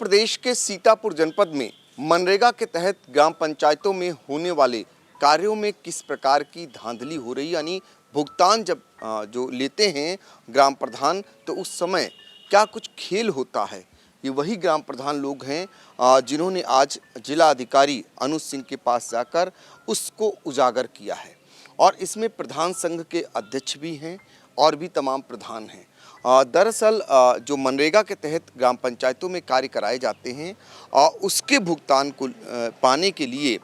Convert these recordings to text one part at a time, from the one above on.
प्रदेश के सीतापुर जनपद में मनरेगा के तहत ग्राम पंचायतों में होने वाले कार्यों में किस प्रकार की धांधली हो रही, यानी भुगतान जब जो लेते हैं ग्राम प्रधान तो उस समय क्या कुछ खेल होता है। ये वही ग्राम प्रधान लोग हैं जिन्होंने आज जिला अधिकारी अनुज सिंह के पास जाकर उसको उजागर किया है और इसमें प्रधान संघ के अध्यक्ष भी हैं और भी तमाम प्रधान हैं। दरअसल जो मनरेगा के तहत ग्राम पंचायतों में कार्य कराए जाते हैं उसके भुगतान को पाने के लिए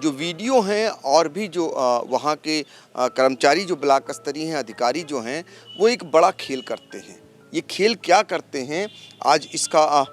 जो वीडियो हैं और भी जो वहाँ के कर्मचारी जो ब्लॉक स्तरीय हैं, अधिकारी जो हैं, वो एक बड़ा खेल करते हैं। ये खेल क्या करते हैं, आज इसका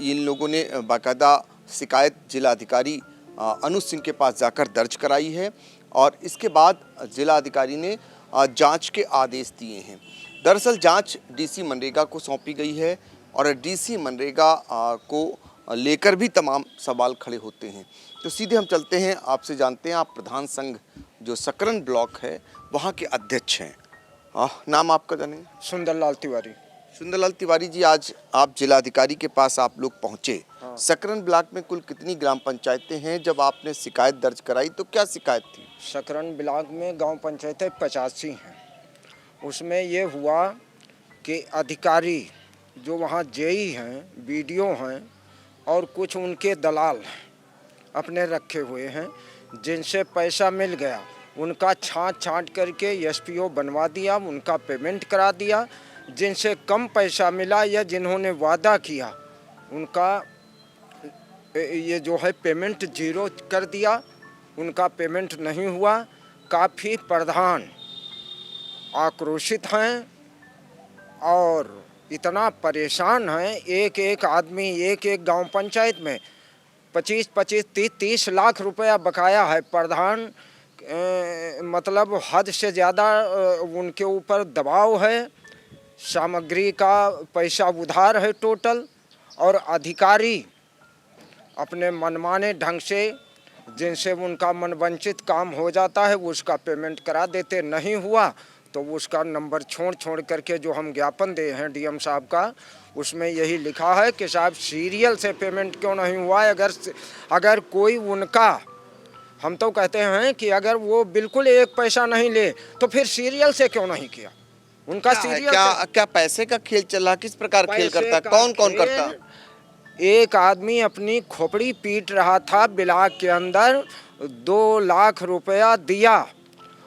इन लोगों ने बाकायदा शिकायत जिला अधिकारी अनुज सिंह के पास जाकर दर्ज कराई है और इसके बाद जिला अधिकारी ने जांच के आदेश दिए हैं। दरअसल जांच डीसी मनरेगा को सौंपी गई है और डीसी मनरेगा को लेकर भी तमाम सवाल खड़े होते हैं। तो सीधे हम चलते हैं, आपसे जानते हैं, आप प्रधान संघ जो सकरन ब्लॉक है वहाँ के अध्यक्ष हैं। नाम आपका जानेंगे? सुंदरलाल तिवारी। सुंदरलाल तिवारी जी, आज आप जिलाधिकारी के पास आप लोग पहुँचे। सकरन ब्लॉक में कुल कितनी ग्राम पंचायतें हैं? जब आपने शिकायत दर्ज कराई तो क्या शिकायत थी? सकरन ब्लॉक में गांव पंचायतें 85 हैं। उसमें ये हुआ कि अधिकारी जो वहाँ जेई हैं, बीडीओ हैं और कुछ उनके दलाल अपने रखे हुए हैं, जिनसे पैसा मिल गया उनका छाँट करके एसपीओ बनवा दिया, उनका पेमेंट करा दिया। जिनसे कम पैसा मिला या जिन्होंने वादा किया उनका ये जो है पेमेंट जीरो कर दिया, उनका पेमेंट नहीं हुआ। काफ़ी प्रधान आक्रोशित हैं और इतना परेशान हैं। एक एक आदमी एक गांव पंचायत में 25-25, 30-30 लाख रुपया बकाया है। प्रधान मतलब हद से ज़्यादा उनके ऊपर दबाव है, सामग्री का पैसा उधार है टोटल, और अधिकारी अपने मनमाने ढंग से जिनसे उनका मनवंचित काम हो जाता है उसका पेमेंट करा देते। नहीं हुआ तो उसका नंबर छोड़ करके जो हम ज्ञापन दे हैं डीएम साहब का, उसमें यही लिखा है कि साहब सीरियल से पेमेंट क्यों नहीं हुआ। अगर कोई उनका, हम तो कहते हैं कि अगर वो बिल्कुल एक पैसा नहीं ले तो फिर सीरियल से क्यों नहीं किया। उनका सीरियल क्या पैसे का खेल चला? किस प्रकार खेल करता? कौन कौन करता? एक आदमी अपनी खोपड़ी पीट रहा था ब्लॉक के अंदर, 2 लाख रुपया दिया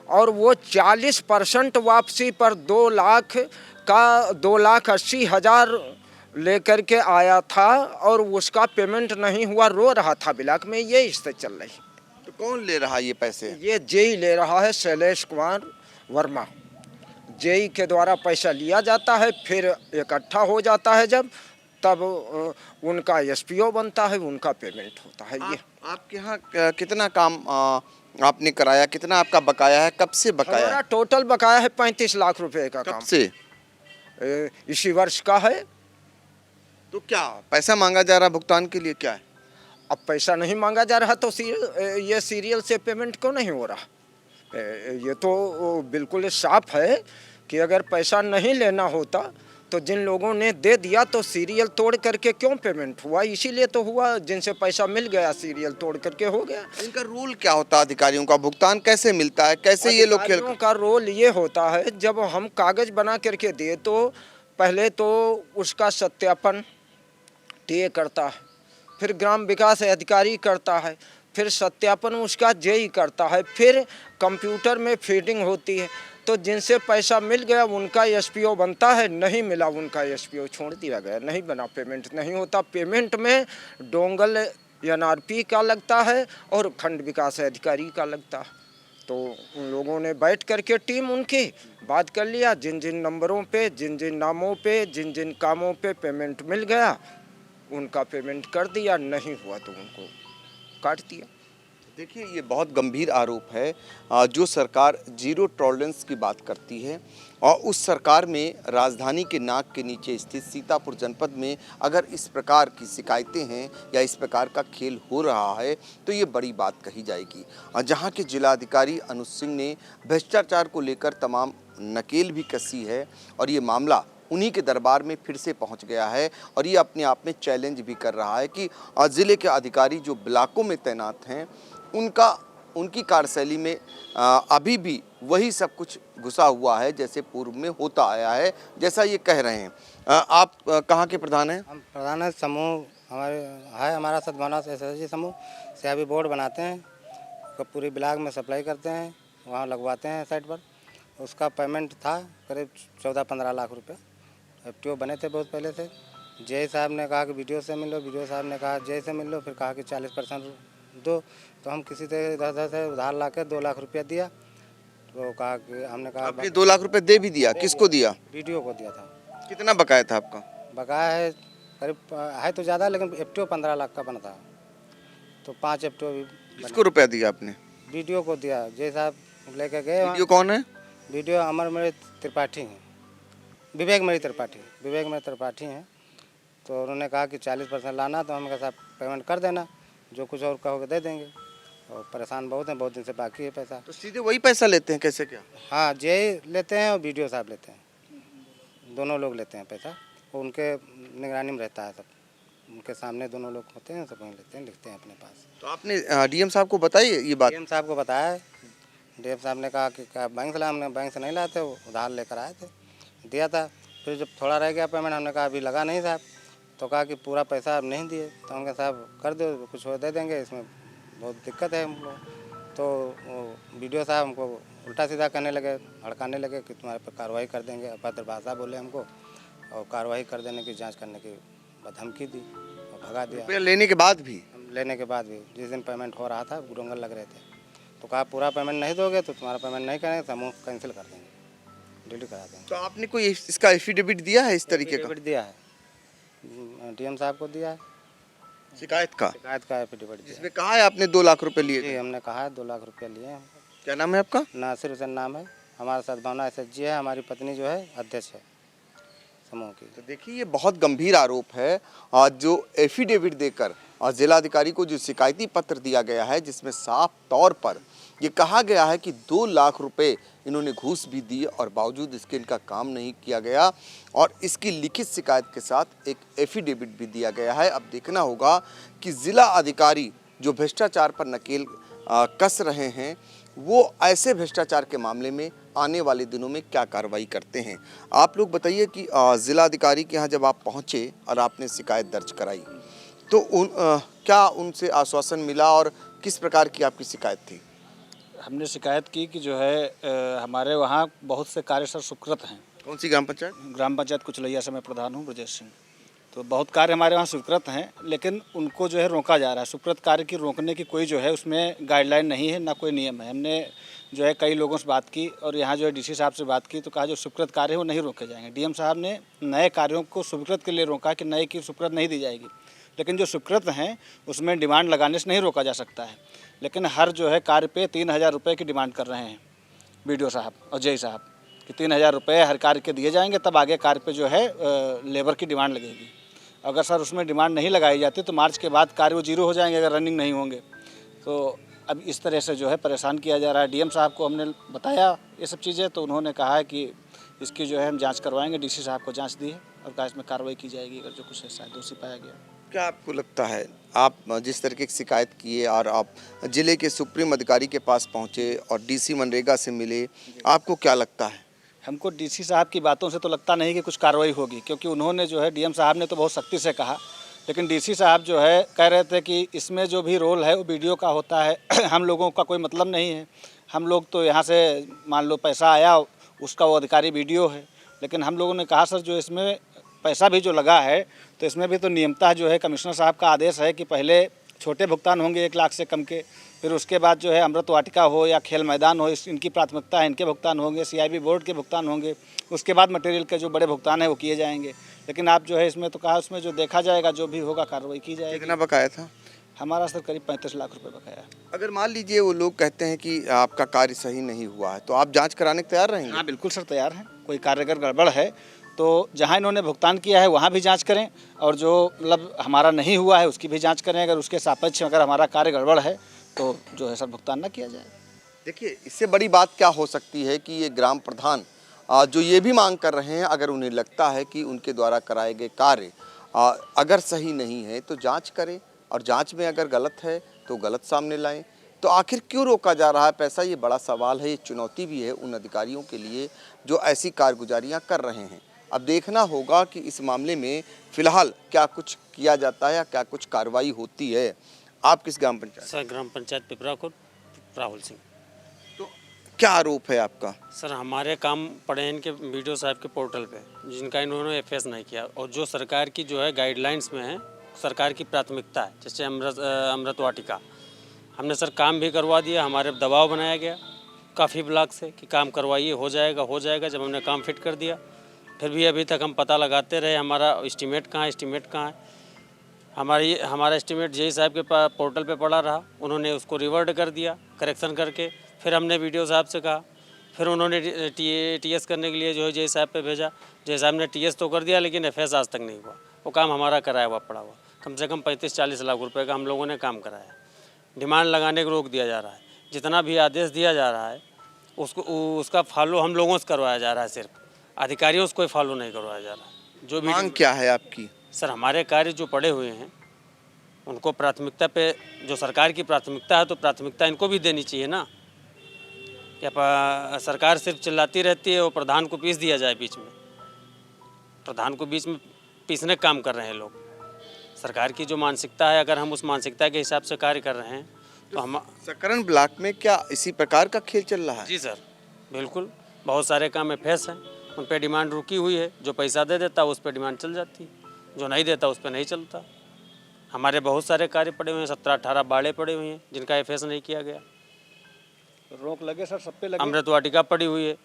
और वो 40% वापसी पर 2,80,000 लेकर के आया था और उसका पेमेंट नहीं हुआ। रो रहा था ब्लॉक में। ये स्थिति चल रही। तो कौन ले रहा ये पैसे? ये जेई ले रहा है, शैलेश कुमार वर्मा। जेई के द्वारा पैसा लिया जाता है, फिर इकट्ठा हो जाता है जब, तब उनका एसपीओ बनता है, उनका पेमेंट होता है। ये आपके यहाँ कितना काम आपने कराया? कितना आपका बकाया है? कब से बकाया? हमारा टोटल बकाया है 35 लाख रुपए का। कब से? इसी वर्ष का है। तो क्या पैसा मांगा जा रहा भुगतान के लिए? क्या है? अब पैसा नहीं मांगा जा रहा तो ये सीरियल से पेमेंट क्यों नहीं हो रहा? ये तो बिल्कुल साफ है कि अगर पैसा नहीं लेना होता तो जिन लोगों ने दे दिया तो सीरियल तोड़ करके क्यों पेमेंट हुआ? इसीलिए तो हुआ, जिनसे पैसा मिल गया सीरियल तोड़ करके हो गया। इनका रोल क्या होता है? अधिकारियों का भुगतान कैसे मिलता है? कैसे ये लोग खेल? का रोल ये होता है, जब हम कागज बना करके दे तो पहले तो उसका सत्यापन टीए करता है, फिर ग्राम विकास अधिकारी करता है, फिर सत्यापन उसका जेई करता है, फिर कंप्यूटर में फीडिंग होती है। तो जिनसे पैसा मिल गया उनका एसपीओ बनता है, नहीं मिला उनका एसपीओ छोड़ दिया गया, नहीं बना, पेमेंट नहीं होता। पेमेंट में डोंगल एनआरपी का लगता है और खंड विकास अधिकारी का लगता है। तो उन लोगों ने बैठ करके टीम उनकी बात कर लिया, जिन जिन नंबरों पे, जिन जिन नामों पे, जिन जिन कामों पे पेमेंट मिल गया उनका पेमेंट कर दिया, नहीं हुआ तो उनको काट दिया। देखिए, ये बहुत गंभीर आरोप है। जो सरकार जीरो टॉलरेंस की बात करती है और उस सरकार में राजधानी के नाक के नीचे स्थित सीतापुर जनपद में अगर इस प्रकार की शिकायतें हैं या इस प्रकार का खेल हो रहा है तो ये बड़ी बात कही जाएगी। जहाँ के जिलाधिकारी अनुज सिंह ने भ्रष्टाचार को लेकर तमाम नकेल भी कसी है और ये मामला उन्हीं के दरबार में फिर से पहुंच गया है और ये अपने आप में चैलेंज भी कर रहा है कि ज़िले के अधिकारी जो ब्लॉकों में तैनात हैं उनकी कार्यशैली में अभी भी वही सब कुछ घुसा हुआ है जैसे पूर्व में होता आया है, जैसा ये कह रहे हैं। आप कहाँ के प्रधान हैं? हम प्रधान है समूह हमारा सद्भावना एसएसजी समूह से अभी बोर्ड बनाते हैं, उसको पूरी ब्लॉक में सप्लाई करते हैं, वहाँ लगवाते हैं साइट पर। उसका पेमेंट था करीब 14-15 लाख रुपए। एफटीओ बने थे बहुत पहले से। जेई साहब ने कहा कि वीडियो से मिल लो, वीडियो साहब ने कहा जेई से मिल लो, फिर कहा कि 40% दो। तो हम किसी से इधर से उधार ला के 2 लाख रुपया दिया। तो कहा कि हमने कहा आपने 2 लाख रुपए दे भी दिया? किसको दिया? वीडियो को दिया था। कितना बकाया था आपका? बकाया है करीब है तो ज़्यादा, लेकिन एफटीओ 15 लाख का बना था। तो 5 एफटीओ भी किसको रुपया दिया आपने? वीडियो को दिया। जय साहब लेके गए वहाँ। वीडियो कौन है? वीडियो अमरमणि त्रिपाठी हैं, विवेकमणि त्रिपाठी हैं। तो उन्होंने कहा कि 40% लाना, तो हम कहा साहब पेमेंट कर देना, जो कुछ और कहोगे दे देंगे। और परेशान बहुत हैं, बहुत दिन से बाकी है पैसा। तो सीधे वही पैसा लेते हैं कैसे क्या? हाँ, जय लेते हैं और वीडियो साहब लेते हैं, दोनों लोग लेते हैं पैसा। वो उनके निगरानी में रहता है सब, उनके सामने दोनों लोग होते हैं, सब वहीं लेते हैं, लिखते हैं अपने पास। तो आपने डीएम साहब को बताई ये बात? डीएम साहब को बताया है। डीएम साहब ने कहा कि क्या बैंक से ला, हमने बैंक से नहीं लाते, वो उधार लेकर आए थे, दिया था। फिर जब थोड़ा रह गया पेमेंट, हमने कहा अभी लगा नहीं साहब। तो कहा कि पूरा पैसा आप नहीं दिए। तो हम कहा साहब कर दो, कुछ और दे देंगे, इसमें बहुत दिक्कत है हम लोग। तो वीडियो साहब हमको उल्टा सीधा कहने लगे, हड़काने लगे कि तुम्हारे पर कार्रवाई कर देंगे। अभद्र भाषा बोले हमको और कार्रवाई कर देने की, जांच करने की धमकी दी और भगा दिया। रुपया लेने के बाद भी? लेने के बाद भी जिस दिन पेमेंट हो रहा था, गुरंगल लग रहे थे। तो कहा पूरा पेमेंट नहीं दोगे तो तुम्हारा पेमेंट नहीं करेंगे, समूह कैंसिल कर देंगे, डिलीट करा देंगे। तो आपने कोई इसका एफिडेविट दिया है इस तरीके का? एफिडेविट दिया है, डीएम साहब को दिया है, शिकायत का एफिडेविट दिया जिसमें कहा है आपने 2 लाख रुपए लिए है। थे? जी, हमने कहा है 2 लाख रुपया लिए हैं। क्या नाम है आपका? नासिर हुसैन नाम है, हमारा सद्भावना एसएसजी है, हमारी पत्नी जो है अध्यक्ष है समूह की। तो देखिए ये बहुत गंभीर आरोप है जो एफिडेविट देकर और जिलाधिकारी को जो शिकायती पत्र दिया गया है, जिसमें साफ तौर पर ये कहा गया है कि 2 लाख रुपए इन्होंने घूस भी दी और बावजूद इसके इनका काम नहीं किया गया और इसकी लिखित शिकायत के साथ एक एफिडेविट भी दिया गया है। अब देखना होगा कि जिला अधिकारी जो भ्रष्टाचार पर नकेल कस रहे हैं वो ऐसे भ्रष्टाचार के मामले में आने वाले दिनों में क्या कार्रवाई करते हैं। आप लोग बताइए कि जिला अधिकारी के यहाँ जब आप पहुँचे और आपने शिकायत दर्ज कराई तो क्या उनसे आश्वासन मिला और किस प्रकार की आपकी शिकायत थी? हमने शिकायत की कि जो है हमारे वहाँ बहुत से कार्य सर स्वीकृत हैं। कौन सी ग्राम पंचायत? ग्राम पंचायत कुचलैया से मैं प्रधान हूँ, ब्रजेश सिंह। तो बहुत कार्य हमारे वहाँ स्वीकृत हैं, लेकिन उनको जो है रोका जा रहा है। स्वीकृत कार्य की रोकने की कोई जो है उसमें गाइडलाइन नहीं है, ना कोई नियम है। हमने जो है कई लोगों से बात की और यहाँ जो है डीसी साहब से बात की, तो कहा जो स्वीकृत कार्य है वो नहीं रोके जाएंगे। डीएम साहब ने नए कार्यों को स्वीकृत के लिए रोका कि नए की स्वीकृत नहीं दी जाएगी, लेकिन जो स्वीकृत हैं उसमें डिमांड लगाने से नहीं रोका जा सकता है। लेकिन हर जो है कार्य पे 3000 रुपये की डिमांड कर रहे हैं बीडीओ साहब और जेई साहब कि 3000 रुपये हर कार्य के दिए जाएंगे, तब आगे कार्य पे जो है लेबर की डिमांड लगेगी। अगर सर उसमें डिमांड नहीं लगाई जाती तो मार्च के बाद कार्य वो जीरो हो जाएंगे अगर रनिंग नहीं होंगे। तो अब इस तरह से जो है परेशान किया जा रहा है। डीएम साहब को हमने बताया ये सब चीज़ें, तो उन्होंने कहा है कि इसकी जो है हम जाँच करवाएंगे। डीसी साहब को जाँच दी है और कहा इसमें कार्रवाई की जाएगी अगर जो कुछ ऐसा दोषी पाया गया। क्या आपको लगता है, आप जिस तरीके की शिकायत किए और आप जिले के सुप्रीम अधिकारी के पास पहुंचे और डीसी मनरेगा से मिले, आपको क्या लगता है? हमको डीसी साहब की बातों से तो लगता नहीं कि कुछ कार्रवाई होगी, क्योंकि उन्होंने जो है डीएम साहब ने तो बहुत सख्ती से कहा, लेकिन डीसी साहब जो है कह रहे थे कि इसमें जो भी रोल है वो वीडियो का होता है, हम लोगों का कोई मतलब नहीं है। हम लोग तो यहाँ से मान लो पैसा आया उसका वो अधिकारी वीडियो है। लेकिन हम लोगों ने कहा सर जो इसमें पैसा भी जो लगा है तो इसमें भी तो नियमतः जो है कमिश्नर साहब का आदेश है कि पहले छोटे भुगतान होंगे 1 लाख से कम के, फिर उसके बाद जो है अमृत वाटिका हो या खेल मैदान हो, इनकी प्राथमिकता है, इनके भुगतान होंगे, सीआईबी बोर्ड के भुगतान होंगे, उसके बाद मटेरियल के जो बड़े भुगतान है वो किए जाएंगे। लेकिन आप जो है इसमें तो कहा उसमें जो देखा जाएगा, जो भी होगा कार्रवाई की जाएगी। कितना बकाया था? हमारा सर करीब 35 लाख रुपये बकाया। अगर मान लीजिए वो लोग कहते हैं कि आपका कार्य सही नहीं हुआ है तो आप जांच कराने को तैयार रहेंगे? हाँ बिल्कुल सर तैयार हैं। कोई कार्य अगर गड़बड़ है तो जहाँ इन्होंने भुगतान किया है वहाँ भी जांच करें और जो मतलब हमारा नहीं हुआ है उसकी भी जांच करें। अगर उसके सापेक्ष अगर हमारा कार्य गड़बड़ है तो जो है सर भुगतान ना किया जाए। देखिए इससे बड़ी बात क्या हो सकती है कि ये ग्राम प्रधान जो ये भी मांग कर रहे हैं, अगर उन्हें लगता है कि उनके द्वारा कराए गए कार्य अगर सही नहीं है तो जांच करें, और जांच में अगर गलत है तो गलत सामने लाएं। तो आखिर क्यों रोका जा रहा है पैसा, ये बड़ा सवाल है। ये चुनौती भी है उन अधिकारियों के लिए जो ऐसी कारगुजारियां कर रहे हैं। अब देखना होगा कि इस मामले में फिलहाल क्या कुछ किया जाता है या क्या कुछ कार्रवाई होती है। आप किस ग्राम पंचायत? सर ग्राम पंचायत पिपराकोट, राहुल सिंह। तो क्या आरोप है आपका? सर हमारे काम पड़े हैं इनके वीडियो साहब के पोर्टल पे, जिनका इन्होंने एफएस नहीं किया, और जो सरकार की जो है गाइडलाइंस में है, सरकार की प्राथमिकता है। जैसे अमृत वाटिका हमने सर काम भी करवा दिया, हमारे दबाव बनाया गया काफ़ी ब्लॉक से कि काम करवाइए, हो जाएगा। जब हमने काम फिट कर दिया, फिर भी अभी तक हम पता लगाते रहे हमारा एस्टीमेट कहाँ है। हमारा एस्टीमेट जेई साहब के पोर्टल पे पड़ा रहा, उन्होंने उसको रिवर्ट कर दिया करेक्शन करके। फिर हमने वीडियो साहब से कहा, फिर उन्होंने टीएस करने के लिए जो है जेई साहब पे भेजा। जेई साहब ने टीएस तो कर दिया, लेकिन एफएस आज तक नहीं हुआ। वो काम हमारा कराया हुआ पड़ा हुआ, कम से कम 35-40 लाख रुपए का हम लोगों ने काम कराया। डिमांड लगाने को रोक दिया जा रहा है। जितना भी आदेश दिया जा रहा है उसका फॉलो हम लोगों से करवाया जा रहा है, सिर्फ अधिकारियों से कोई फॉलो नहीं करवाया जा रहा है। जो भी मांग क्या है आपकी? सर हमारे कार्य जो पड़े हुए हैं उनको प्राथमिकता पे, जो सरकार की प्राथमिकता है तो प्राथमिकता इनको भी देनी चाहिए ना। क्या सरकार सिर्फ चिल्लाती रहती है और प्रधान को पीस दिया जाए बीच में? प्रधान को बीच में पीसने का काम कर रहे हैं लोग। सरकार की जो मानसिकता है, अगर हम उस मानसिकता के हिसाब से कार्य कर रहे हैं तो हम। सकरन ब्लॉक में क्या इसी प्रकार का खेल चल रहा है? जी सर, बिल्कुल। बहुत सारे काम में फेस हैं, उन पर डिमांड रुकी हुई है। जो पैसा दे देता है उस पर डिमांड चल जाती है, जो नहीं देता उस पर नहीं चलता। हमारे बहुत सारे कार्य पड़े हुए हैं, 17-18 बाड़े पड़े हुए हैं जिनका एफएस नहीं किया गया। रोक लगे सर, सब पे लगे। अमृत वाटिका पड़ी हुई है,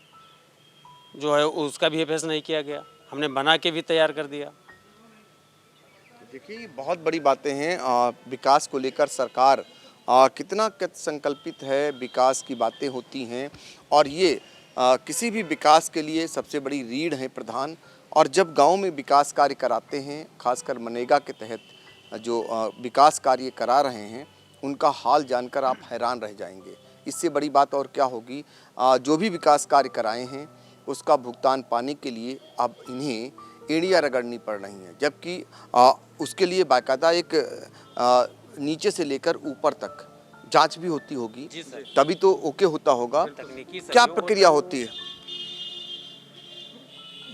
जो है उसका भी एफएस नहीं किया गया। हमने बना के भी तैयार कर दिया। देखिए बहुत बड़ी बातें हैं। विकास को लेकर सरकार कितना संकल्पित है, विकास की बातें होती हैं, और ये किसी भी विकास के लिए सबसे बड़ी रीढ़ है प्रधान। और जब गांव में विकास कार्य कराते हैं, खासकर मनरेगा के तहत जो विकास कार्य करा रहे हैं, उनका हाल जानकर आप हैरान रह जाएंगे। इससे बड़ी बात और क्या होगी। जो भी विकास कार्य कराए हैं उसका भुगतान पाने के लिए अब इन्हें एड़ियाँ रगड़नी पड़ रही हैं, जबकि उसके लिए बाकायदा एक नीचे से लेकर ऊपर तक जांच भी होती होगी, तभी तो ओके होता होगा। क्या प्रक्रिया होती है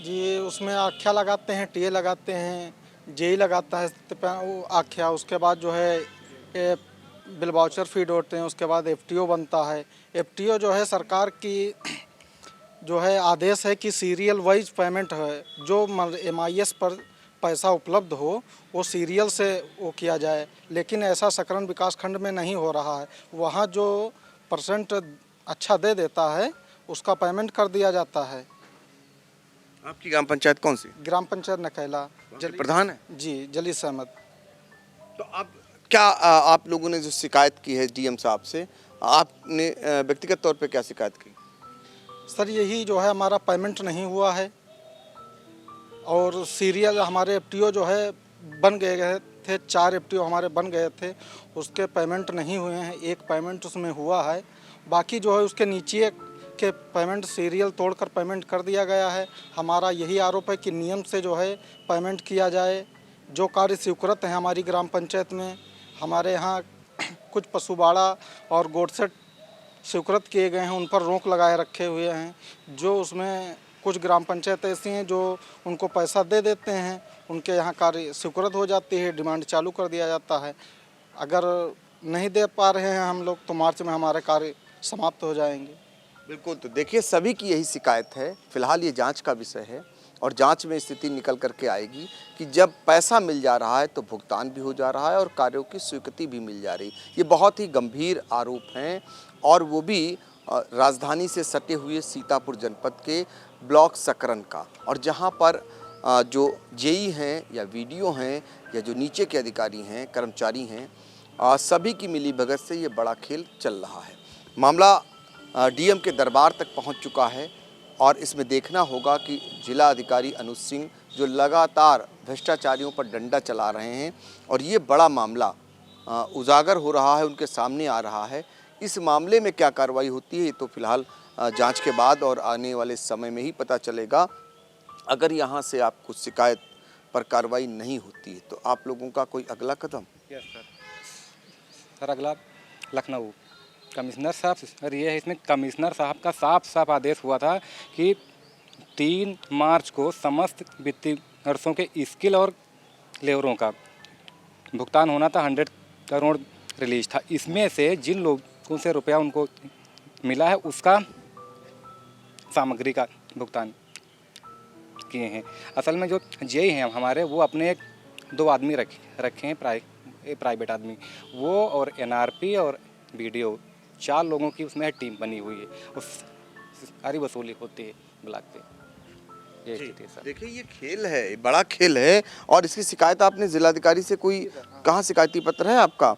जी? उसमें आख्या लगाते हैं, टीए लगाते हैं, जेई लगाता है वो आख्या। उसके बाद जो है बिल वाउचर फीड होते हैं, उसके बाद एफटीओ बनता है। एफटीओ जो है सरकार की जो है आदेश है कि सीरियल वाइज पेमेंट है, जो एमआईएस पर पैसा उपलब्ध हो वो सीरियल से वो किया जाए। लेकिन ऐसा सकरन विकास खंड में नहीं हो रहा है। वहाँ जो परसेंट अच्छा दे देता है उसका पेमेंट कर दिया जाता है। आपकी ग्राम पंचायत कौन सी? ग्राम पंचायत नकैला प्रधान है जी, जली सहमत। तो अब क्या आप लोगों ने जो शिकायत की है डीएम साहब से, आपने व्यक्तिगत तौर पे क्या शिकायत की? सर यही जो है हमारा पेमेंट नहीं हुआ है, और सीरियल हमारे एफटीओ जो है बन गए थे, 4 एफटीओ हमारे बन गए थे, उसके पेमेंट नहीं हुए हैं। एक पेमेंट उसमें हुआ है, बाकी जो है उसके नीचे के पेमेंट सीरियल तोड़कर पेमेंट कर दिया गया है। हमारा यही आरोप है कि नियम से जो है पेमेंट किया जाए। जो कार्य स्वीकृत हैं हमारी ग्राम पंचायत में, हमारे यहाँ कुछ पशुबाड़ा और गोडसेट स्वीकृत किए गए हैं, उन पर रोक लगाए रखे हुए हैं। जो उसमें कुछ ग्राम पंचायत ऐसी हैं जो उनको पैसा दे देते हैं, उनके यहाँ कार्य स्वीकृत हो जाती है, डिमांड चालू कर दिया जाता है। अगर नहीं दे पा रहे हैं हम लोग तो मार्च में हमारे कार्य समाप्त हो जाएंगे। बिल्कुल। तो देखिए सभी की यही शिकायत है। फिलहाल ये जांच का विषय है और जांच में स्थिति निकल करके आएगी कि जब पैसा मिल जा रहा है तो भुगतान भी हो जा रहा है और कार्यों की स्वीकृति भी मिल जा रही। ये बहुत ही गंभीर आरोप हैं, और वो भी राजधानी से सटे हुए सीतापुर जनपद के ब्लॉक सकरन का। और जहां पर जो जेई हैं या वीडियो हैं या जो नीचे के अधिकारी हैं, कर्मचारी हैं, सभी की मिलीभगत से ये बड़ा खेल चल रहा है। मामला डीएम के दरबार तक पहुंच चुका है, और इसमें देखना होगा कि जिला अधिकारी अनुज सिंह जो लगातार भ्रष्टाचारियों पर डंडा चला रहे हैं, और ये बड़ा मामला उजागर हो रहा है, उनके सामने आ रहा है इस मामले में क्या कार्रवाई होती है ये तो फिलहाल जांच के बाद और आने वाले समय में ही पता चलेगा। अगर यहाँ से आपको शिकायत पर कार्रवाई नहीं होती है तो आप लोगों का कोई अगला कदम? यस सर अगला लखनऊ कमिश्नर साहब सर ये है, इसमें कमिश्नर साहब का साफ आदेश हुआ था कि 3 मार्च को समस्त वित्तीय वर्षों के स्किल और लेबरों का भुगतान होना था। 100 करोड़ रिलीज था। इसमें से जिन लोगों से रुपया उनको मिला है उसका सामग्री का भुगतान किए हैं। असल में जो जेई हैं हमारे वो अपने 2 आदमी रखे हैं प्राइवेट आदमी, वो और एनआरपी और बीडीओ 4 लोगों की उसमें टीम बनी हुई है। उस सारी वसूली होती है ब्लॉक पे। ये स्थिति है सर। देखिए ये खेल है, ये बड़ा खेल है और इसकी शिकायत आपने जिलाधिकारी से कोई कहाँ शिकायती पत्र है आपका?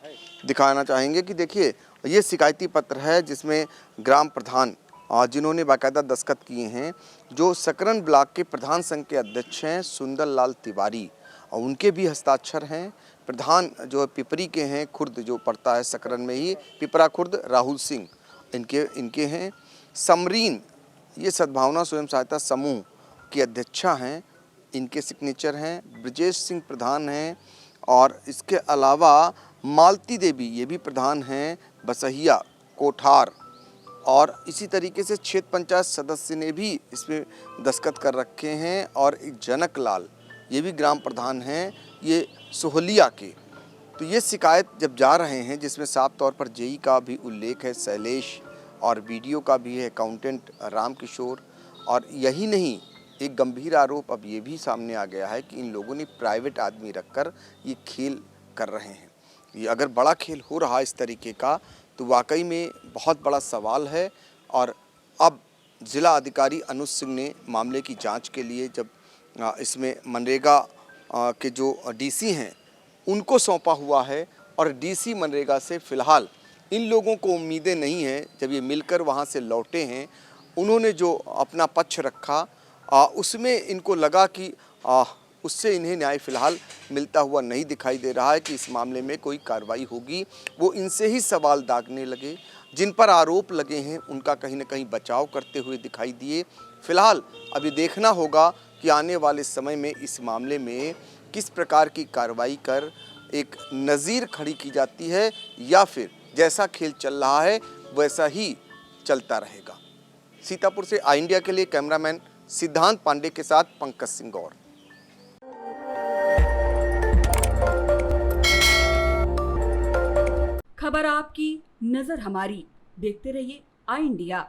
दिखाना चाहेंगे कि देखिए ये शिकायती पत्र है जिसमें ग्राम प्रधान जिन्होंने बाकायदा दस्तखत किए हैं, जो सकरन ब्लॉक के प्रधान संघ के अध्यक्ष हैं सुंदर लाल तिवारी, और उनके भी हस्ताक्षर हैं। प्रधान जो पिपरी के हैं, खुर्द जो पड़ता है सकरन में ही, पिपरा खुर्द, राहुल सिंह इनके हैं। समरीन ये सद्भावना स्वयं सहायता समूह की अध्यक्षा हैं, इनके सिग्नेचर हैं। ब्रजेश सिंह प्रधान हैं और इसके अलावा मालती देवी ये भी प्रधान हैं, बसहिया कोठार, और इसी तरीके से क्षेत्र पंचायत सदस्य ने भी इसमें दस्तखत कर रखे हैं। और एक जनक लाल ये भी ग्राम प्रधान हैं, ये सोहलिया के। तो ये शिकायत जब जा रहे हैं जिसमें साफ तौर पर जेई का भी उल्लेख है, शैलेश, और बीडीओ का भी है, अकाउंटेंट राम किशोर। और यही नहीं, एक गंभीर आरोप अब ये भी सामने आ गया है कि इन लोगों ने प्राइवेट आदमी रखकर ये खेल कर रहे हैं। ये अगर बड़ा खेल हो रहा है इस तरीके का तो वाकई में बहुत बड़ा सवाल है। और अब ज़िला अधिकारी अनुज सिंह ने मामले की जांच के लिए जब इसमें मनरेगा के जो डीसी हैं उनको सौंपा हुआ है, और डीसी मनरेगा से फ़िलहाल इन लोगों को उम्मीदें नहीं हैं। जब ये मिलकर वहाँ से लौटे हैं, उन्होंने जो अपना पक्ष रखा उसमें इनको लगा कि उससे इन्हें न्याय फ़िलहाल मिलता हुआ नहीं दिखाई दे रहा है कि इस मामले में कोई कार्रवाई होगी। वो इनसे ही सवाल दागने लगे, जिन पर आरोप लगे हैं उनका कहीं ना कहीं बचाव करते हुए दिखाई दिए। फ़िलहाल अभी देखना होगा कि आने वाले समय में इस मामले में किस प्रकार की कार्रवाई कर एक नज़ीर खड़ी की जाती है, या फिर जैसा खेल चल रहा है वैसा ही चलता रहेगा। सीतापुर से आई इंडिया के लिए कैमरामैन सिद्धांत पांडे के साथ पंकज सिंह गौर। खबर आपकी, नजर हमारी। देखते रहिए आई इंडिया।